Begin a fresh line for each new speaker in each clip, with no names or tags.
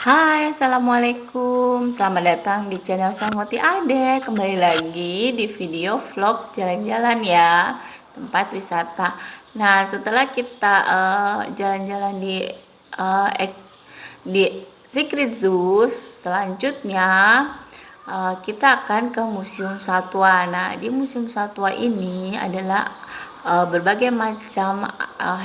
Hai, assalamualaikum. Selamat datang di channel Sanmoti Ade. Kembali lagi di video vlog jalan-jalan ya, tempat wisata. Nah, setelah kita jalan-jalan di Secret Zoo, selanjutnya kita akan ke Museum Satwa. Nah, di Museum Satwa ini adalah berbagai macam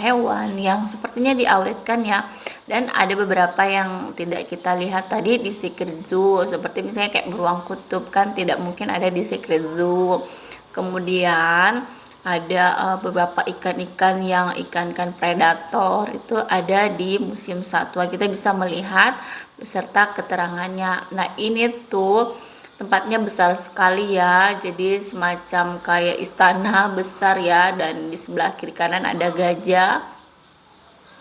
hewan yang sepertinya diawetkan ya, dan ada beberapa yang tidak kita lihat tadi di Secret Zoo, seperti misalnya kayak beruang kutub kan tidak mungkin ada di Secret Zoo. Kemudian ada beberapa ikan-ikan yang ikan-ikan predator itu ada di Museum Satwa, kita bisa melihat beserta keterangannya. Nah, ini tuh tempatnya besar sekali ya, jadi semacam kayak istana besar ya, dan di sebelah kiri kanan ada gajah.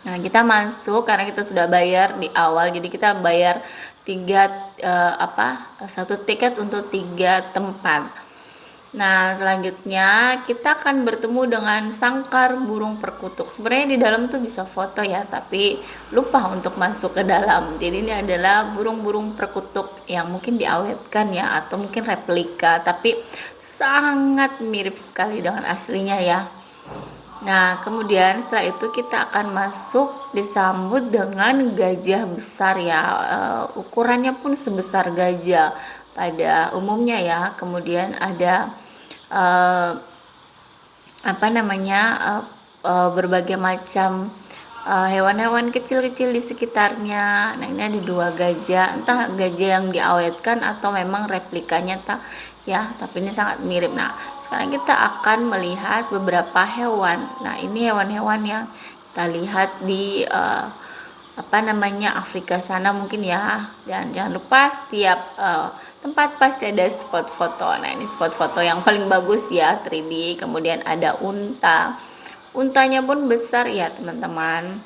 Nah, kita masuk karena kita sudah bayar di awal, jadi kita bayar satu tiket untuk 3 tempat. Nah, selanjutnya kita akan bertemu dengan sangkar burung perkutut. Sebenarnya di dalam tuh bisa foto ya, tapi lupa untuk masuk ke dalam. Jadi ini adalah burung-burung perkutut yang mungkin diawetkan ya, atau mungkin replika, tapi sangat mirip sekali dengan aslinya ya. Nah, kemudian setelah itu kita akan masuk, disambut dengan gajah besar ya, ukurannya pun sebesar gajah pada umumnya ya. Kemudian ada berbagai macam hewan-hewan kecil-kecil di sekitarnya. Nah, ini ada 2 gajah, entah gajah yang diawetkan atau memang replikanya ya, tapi ini sangat mirip. Nah, sekarang kita akan melihat beberapa hewan. Nah, ini hewan-hewan yang kita lihat di Afrika sana mungkin ya. Dan jangan lupa setiap tempat pasti ada spot foto. Nah, ini spot foto yang paling bagus ya, 3D. Kemudian ada unta. Untanya pun besar ya, teman-teman.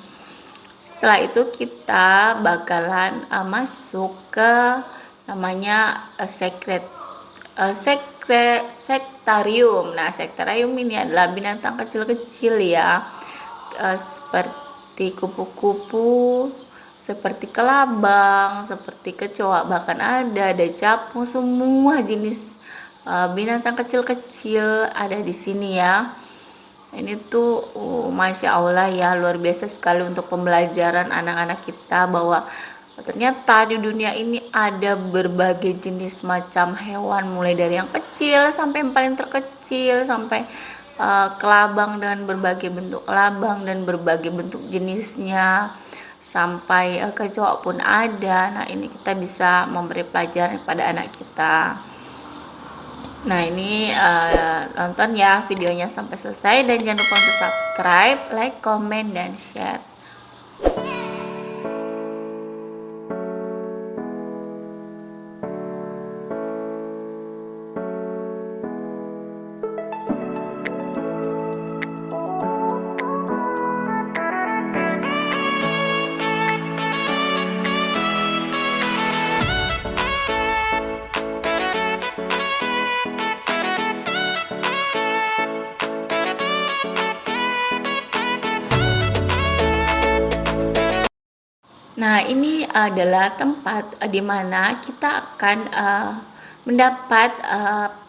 Setelah itu kita bakalan masuk ke namanya sektarium. Nah, sektarium ini adalah binatang kecil-kecil ya, seperti kupu-kupu, seperti kelabang, seperti kecoa, bahkan ada capung. Semua jenis binatang kecil-kecil ada di sini ya. Ini tuh Masya Allah ya, luar biasa sekali untuk pembelajaran anak-anak kita, bahwa ternyata di dunia ini ada berbagai jenis macam hewan, mulai dari yang kecil sampai yang paling terkecil, sampai kelabang dengan berbagai bentuk kelabang dan berbagai bentuk jenisnya, sampai kecoa pun ada. Nah, ini kita bisa memberi pelajaran kepada anak kita. Nah, ini nonton ya videonya sampai selesai, dan jangan lupa untuk subscribe, like, comment, dan share. Nah, ini adalah tempat di mana kita akan mendapat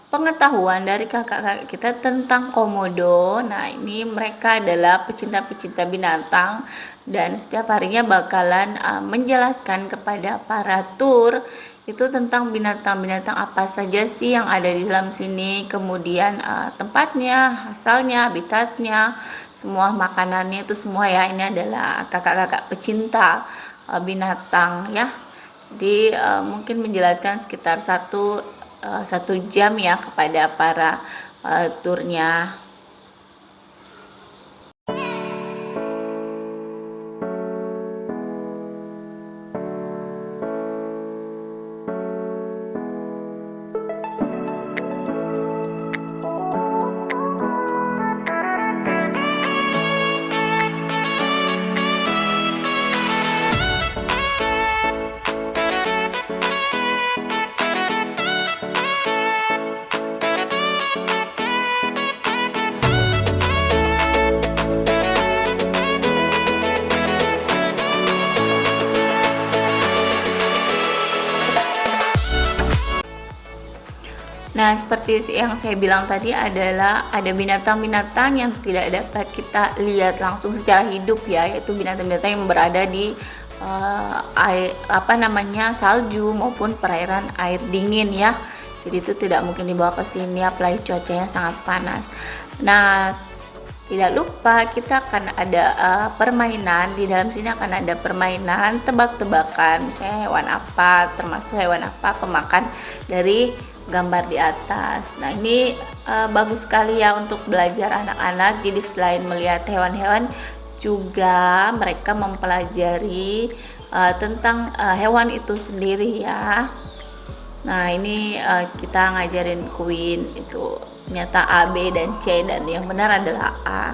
pengetahuan dari kakak-kakak kita tentang komodo. Nah, ini mereka adalah pecinta-pecinta binatang, dan setiap harinya bakalan menjelaskan kepada para tur itu tentang binatang-binatang apa saja sih yang ada di dalam sini, kemudian tempatnya, asalnya, habitatnya, semua makanannya itu semua ya. Ini adalah kakak-kakak pecinta binatang ya. Jadi mungkin menjelaskan sekitar 1 jam ya kepada para turnya. Nah, seperti yang saya bilang tadi adalah ada binatang-binatang yang tidak dapat kita lihat langsung secara hidup ya, yaitu binatang-binatang yang berada di salju maupun perairan air dingin ya. Jadi itu tidak mungkin dibawa ke sini apalagi cuacanya sangat panas. Nah, tidak lupa kita akan ada permainan. Di dalam sini akan ada permainan tebak-tebakan, misalnya hewan apa, termasuk hewan apa pemakan dari gambar di atas. Nah, ini bagus sekali ya untuk belajar anak-anak. Jadi selain melihat hewan-hewan, juga mereka mempelajari tentang hewan itu sendiri ya. Nah, ini kita ngajarin Queen itu ternyata A, B, dan C, dan yang benar adalah A.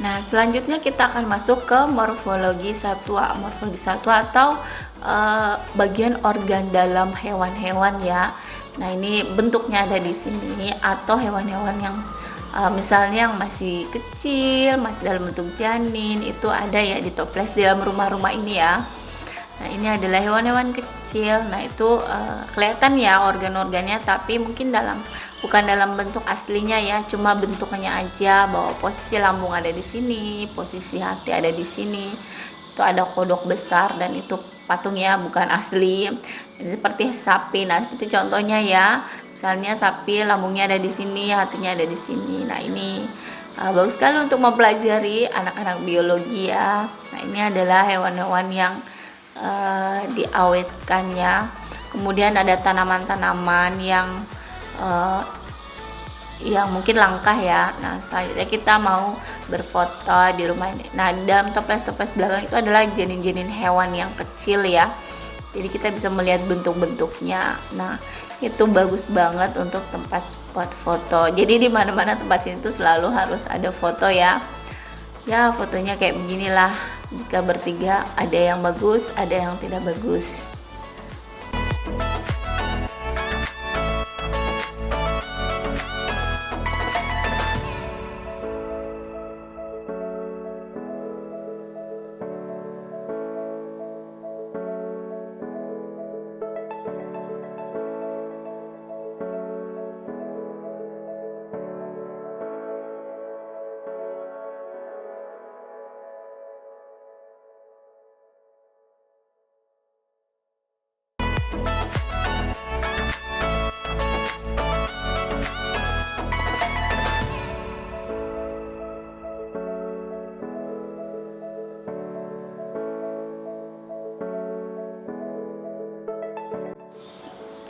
Nah, selanjutnya kita akan masuk ke morfologi satwa. Morfologi satwa atau bagian organ dalam hewan-hewan ya. Nah, ini bentuknya ada di sini, atau hewan-hewan yang misalnya yang masih kecil, masih dalam bentuk janin, itu ada ya di toples di dalam rumah-rumah ini ya. Nah, ini adalah hewan-hewan kecil. Nah, itu kelihatan ya organ-organnya, tapi mungkin bukan dalam bentuk aslinya ya, cuma bentuknya aja, bahwa posisi lambung ada di sini, posisi hati ada di sini. Itu ada kodok besar dan itu patungnya bukan asli. Jadi seperti sapi. Nah, seperti contohnya ya. Misalnya sapi lambungnya ada di sini, hatinya ada di sini. Nah, ini bagus sekali untuk mempelajari anak-anak biologi ya. Nah, ini adalah hewan-hewan yang diawetkan ya. Kemudian ada tanaman-tanaman yang mungkin langka ya. Nah, selanjutnya kita mau berfoto di rumah ini. Nah, di dalam toples-toples belakang itu adalah janin-janin hewan yang kecil ya. Jadi kita bisa melihat bentuk-bentuknya. Nah, itu bagus banget untuk tempat spot foto. Jadi di mana-mana tempat sini tuh selalu harus ada foto ya. Ya, fotonya kayak beginilah. Jika bertiga, ada yang bagus, ada yang tidak bagus.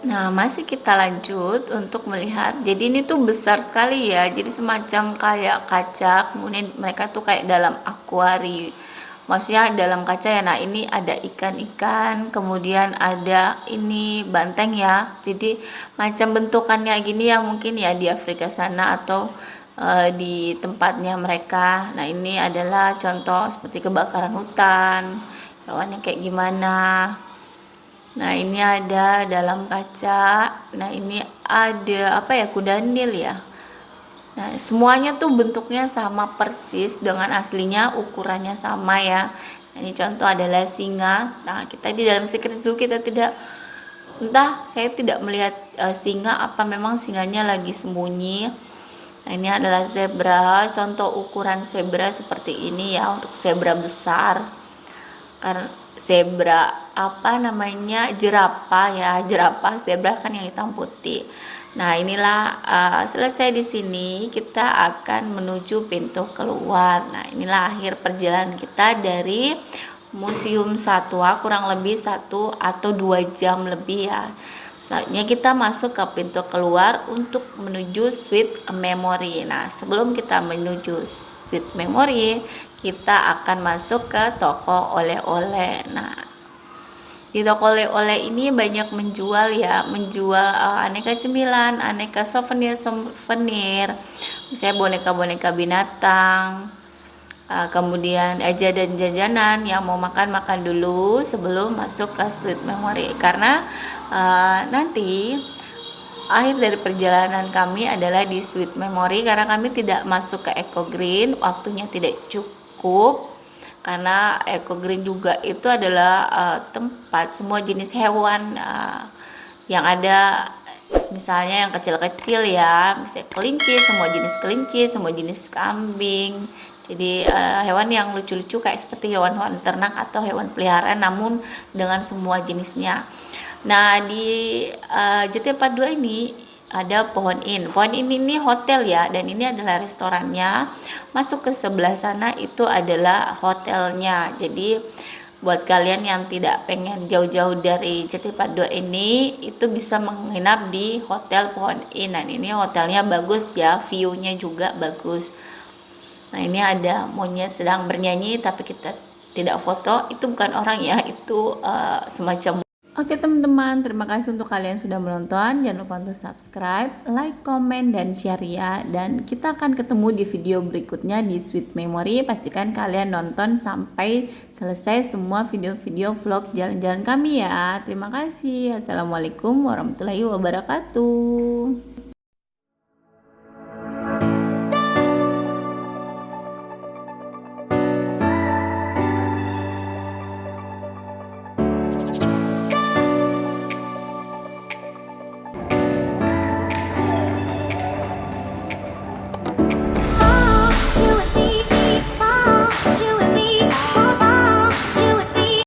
Nah, masih kita lanjut untuk melihat. Jadi ini tuh besar sekali ya. Jadi semacam kayak kaca, kemudian mereka tuh kayak dalam akuarium. Maksudnya dalam kaca ya. Nah, ini ada ikan-ikan, kemudian ada ini banteng ya. Jadi macam bentukannya gini ya, mungkin ya di Afrika sana atau di tempatnya mereka. Nah, ini adalah contoh seperti kebakaran hutan. Hewannya kayak gimana. Nah, ini ada dalam kaca. Nah, ini ada apa ya, kuda nil ya. Nah, semuanya tuh bentuknya sama persis dengan aslinya, ukurannya sama ya. Nah, ini contoh adalah singa. Nah, kita di dalam Secret Zoo kita tidak, entah saya tidak melihat singa, apa memang singanya lagi sembunyi. Nah, ini adalah zebra. Contoh ukuran zebra seperti ini ya, untuk zebra besar. Karena zebra apa namanya, jerapah ya, jerapah, zebra kan yang hitam putih. Nah, inilah selesai di sini kita akan menuju pintu keluar. Nah, inilah akhir perjalanan kita dari Museum Satwa, kurang lebih 1 atau 2 jam lebih ya. Selanjutnya kita masuk ke pintu keluar untuk menuju Sweet Memory. Nah, sebelum kita menuju Sweet Memory, kita akan masuk ke toko oleh-oleh. Nah, di toko oleh-oleh ini banyak menjual ya, aneka cemilan, aneka souvenir, misalnya boneka-boneka binatang. Kemudian jajanan yang mau makan dulu sebelum masuk ke Sweet Memory, karena nanti akhir dari perjalanan kami adalah di Sweet Memory, karena kami tidak masuk ke Eco Green, waktunya tidak cukup. Karena Eco Green juga itu adalah tempat semua jenis hewan yang ada, misalnya yang kecil-kecil ya, misalnya kelinci, semua jenis kambing. Jadi hewan yang lucu-lucu kayak seperti hewan-hewan ternak atau hewan peliharaan, namun dengan semua jenisnya. Nah, di JT 42 ini ada Pohon In. Pohon In ini hotel ya, dan ini adalah restorannya. Masuk ke sebelah sana itu adalah hotelnya. Jadi buat kalian yang tidak pengen jauh-jauh dari JT 42 ini, itu bisa menginap di Hotel Pohon In. Dan ini hotelnya bagus ya, view-nya juga bagus. Nah, ini ada monyet sedang bernyanyi, tapi kita tidak foto. Itu bukan orang ya, itu semacam. Oke teman-teman, terima kasih untuk kalian sudah menonton. Jangan lupa untuk subscribe, like, komen, dan share ya. Dan kita akan ketemu di video berikutnya di Sweet Memory. Pastikan kalian nonton sampai selesai semua video-video vlog jalan-jalan kami ya. Terima kasih. Assalamualaikum warahmatullahi wabarakatuh.